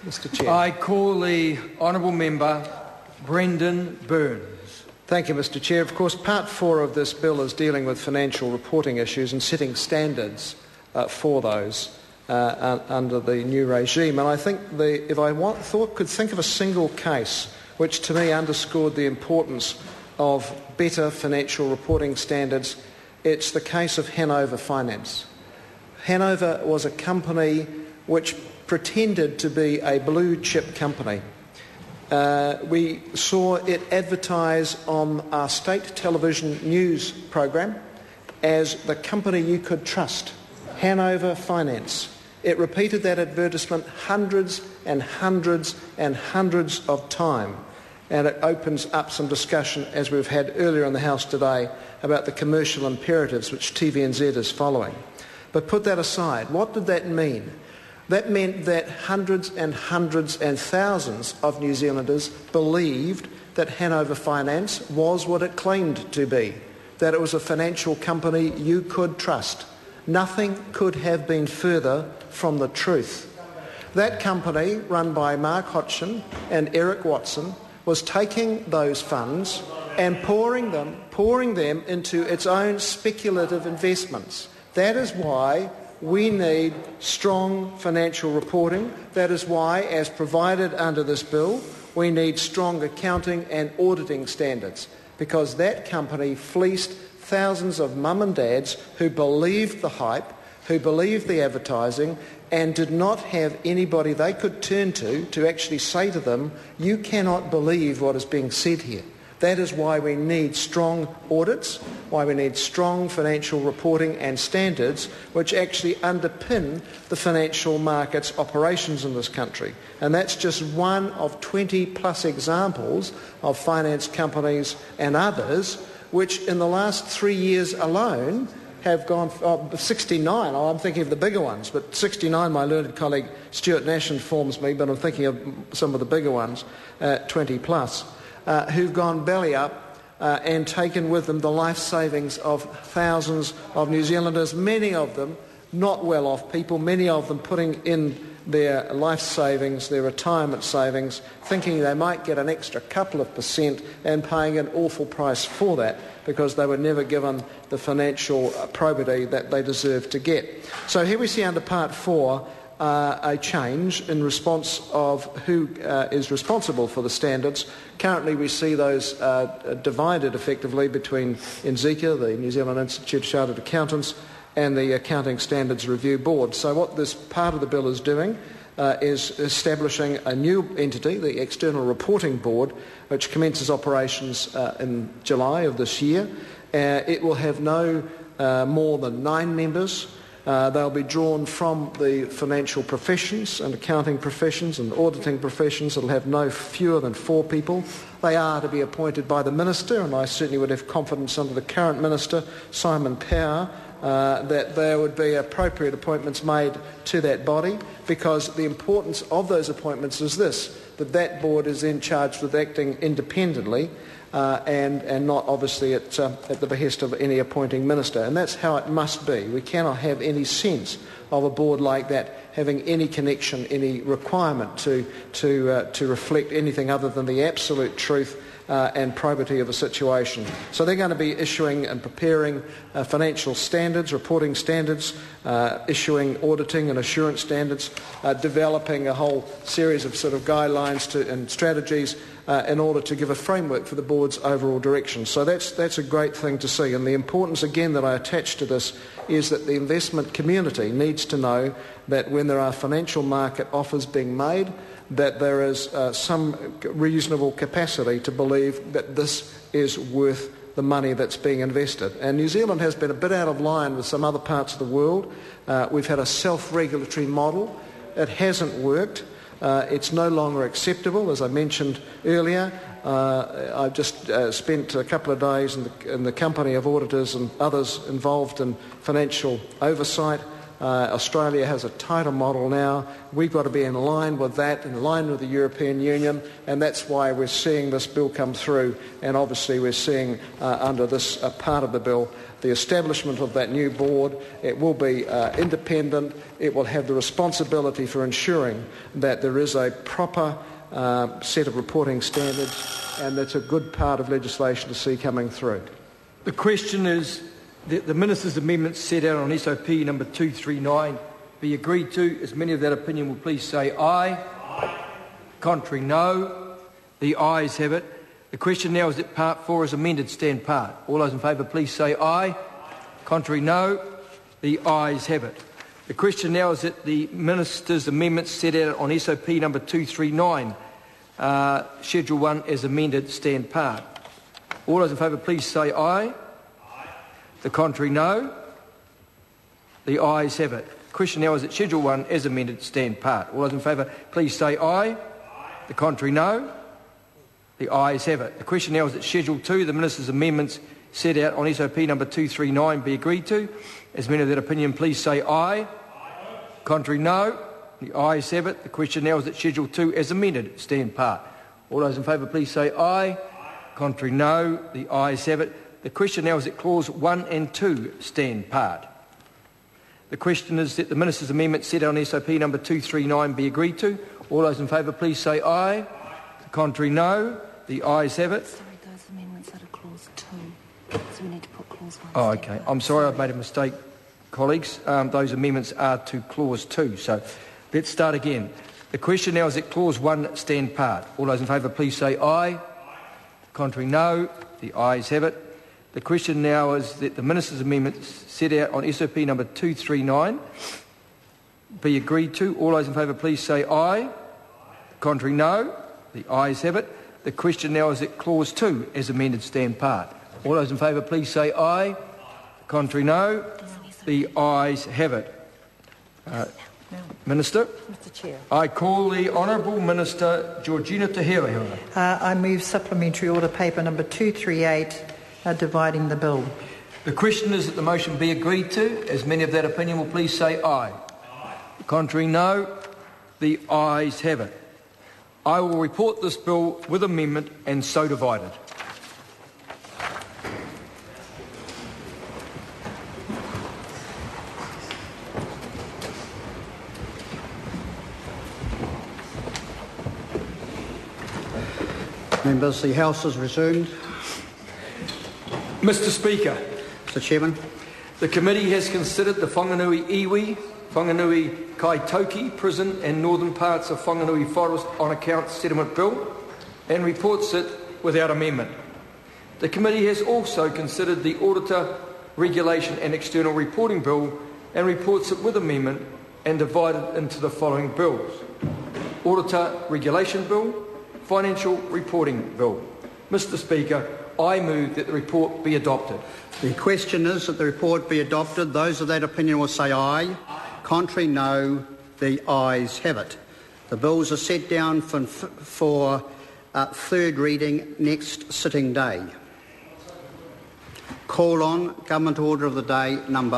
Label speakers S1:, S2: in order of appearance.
S1: Mr. Chair.
S2: I call the honourable member Brendan Burns.
S1: Thank you, Mr. Chair. Of course, Part 4 of this bill is dealing with financial reporting issues and setting standards for those under the new regime. And I think if I could think of a single case which to me underscored the importance of better financial reporting standards, it's the case of Hanover Finance. Hanover was a company which pretended to be a blue chip company. We saw it advertise on our state television news program as the company you could trust, Hanover Finance. It repeated that advertisement hundreds and hundreds and hundreds of times, and it opens up some discussion, as we've had earlier in the House today, about the commercial imperatives which TVNZ is following. But put that aside, what did that mean? That meant that hundreds and hundreds and thousands of New Zealanders believed that Hanover Finance was what it claimed to be, that it was a financial company you could trust. Nothing could have been further from the truth. That company, run by Mark Hodgson and Eric Watson, was taking those funds and pouring them into its own speculative investments. That is why we need strong financial reporting. That is why, as provided under this bill, we need strong accounting and auditing standards, because that company fleeced thousands of mum and dads who believed the hype, who believed the advertising, and did not have anybody they could turn to actually say to them, you cannot believe what is being said here. That is why we need strong audits, why we need strong financial reporting and standards which actually underpin the financial markets operations in this country. And that's just one of 20 plus examples of finance companies and others which in the last 3 years alone have gone 69. I'm thinking of the bigger ones, but 69, my learned colleague Stuart Nash informs me, but I'm thinking of some of the bigger ones, 20 plus, who've gone belly up and taken with them the life savings of thousands of New Zealanders, many of them not well off people, many of them putting in their life savings, their retirement savings, thinking they might get an extra couple of % and paying an awful price for that because they were never given the financial probity that they deserve to get. So here we see under Part 4 a change in response of who is responsible for the standards. Currently we see those divided effectively between NZICA, the New Zealand Institute of Chartered Accountants, and the Accounting Standards Review Board. So what this part of the bill is doing is establishing a new entity, the External Reporting Board, which commences operations in July of this year. It will have no more than 9 members. They'll be drawn from the financial professions and accounting professions and auditing professions. It'll have no fewer than 4 people. They are to be appointed by the Minister, and I certainly would have confidence under the current Minister, Simon Power, that there would be appropriate appointments made to that body, because the importance of those appointments is this, that board is then charged with acting independently and not obviously at the behest of any appointing minister. And that's how it must be. We cannot have any sense of a board like that having any connection, any requirement to reflect anything other than the absolute truth and probity of a situation. So they're going to be issuing and preparing financial standards, reporting standards, issuing auditing and assurance standards, developing a whole series of sort of guidelines and strategies in order to give a framework for the board's overall direction. So that's a great thing to see. And the importance, again, that I attach to this is that the investment community needs to know that when there are financial market offers being made, that there is some reasonable capacity to believe that this is worth the money that's being invested. And New Zealand has been a bit out of line with some other parts of the world. We've had a self-regulatory model. It hasn't worked. It's no longer acceptable, as I mentioned earlier. I've just spent a couple of days in the company of auditors and others involved in financial oversight. Australia has a tighter model now. We've got to be in line with that, in line with the European Union, and that's why we're seeing this bill come through. And obviously we're seeing under this part of the bill the establishment of that new board. It will be independent. It will have the responsibility for ensuring that there is a proper set of reporting standards, and that's a good part of legislation to see coming through.
S2: The question is that the Minister's amendments set out on SOP number 239 be agreed to. As many of that opinion will please say aye. Aye. Contrary, no. The ayes have it. The question now is that Part 4 is amended stand part. All those in favour please say aye. Aye. Contrary, no. The ayes have it. The question now is that the Minister's amendments set out on SOP number 239, Schedule 1 as amended, stand part. All those in favour please say aye. Aye. The contrary, no. The ayes have it. The question now is that Schedule 1 as amended, stand part. All those in favour please say aye. Aye. The contrary, no. The ayes have it. The question now is that Schedule 2, the Minister's amendments set out on SOP number 239 be agreed to. As many of that opinion please say aye. Aye. Contrary, no. The ayes have it. The question now is that Schedule 2 as amended stand part. All those in favour please say aye. Aye. Contrary, no. The ayes have it. The question now is that Clause 1 and 2 stand part. The question is that the Minister's amendment set out on SOP number 239 be agreed to. All those in favour please say aye. Aye. The contrary, no. The ayes have it.
S3: Sorry, those amendments are to Clause 2. So we need to put Clause 1.
S2: Oh, okay. I'm sorry, I've made a mistake, colleagues. Those amendments are to Clause 2. So let's start again. The question now is that Clause 1 stand part. All those in favour please say aye. Aye. Contrary, no. The ayes have it. The question now is that the Minister's amendments set out on SOP number 239 be agreed to. All those in favour please say aye. Contrary, no. The ayes have it. The question now is that Clause 2 as amended stand part. All those in favour please say aye. Contrary, no. The ayes have it. Minister.
S4: Mr Chair.
S2: I call the Honourable Minister Georgina Te Hewahewa.
S4: I move supplementary order paper number 238, dividing the bill.
S2: The question is that the motion be agreed to. As many of that opinion will please say aye. Aye. Contrary, no. The ayes have it. I will report this bill with amendment and so divided.
S5: Members, the House is resumed.
S2: Mr Speaker,
S5: Mr Chairman.
S2: The committee has considered the Whanganui iwi, Whanganui Kaitoki prison and northern parts of Whanganui Forest on account settlement bill and reports it without amendment. The committee has also considered the Auditor Regulation and External Reporting Bill and reports it with amendment and divided into the following bills: Auditor Regulation Bill, Financial Reporting Bill. Mr Speaker, I move that the report be adopted.
S5: The question is that the report be adopted. Those of that opinion will say aye. Contrary, no. The ayes have it. The bills are set down for third reading next sitting day. Call on Government Order of the Day number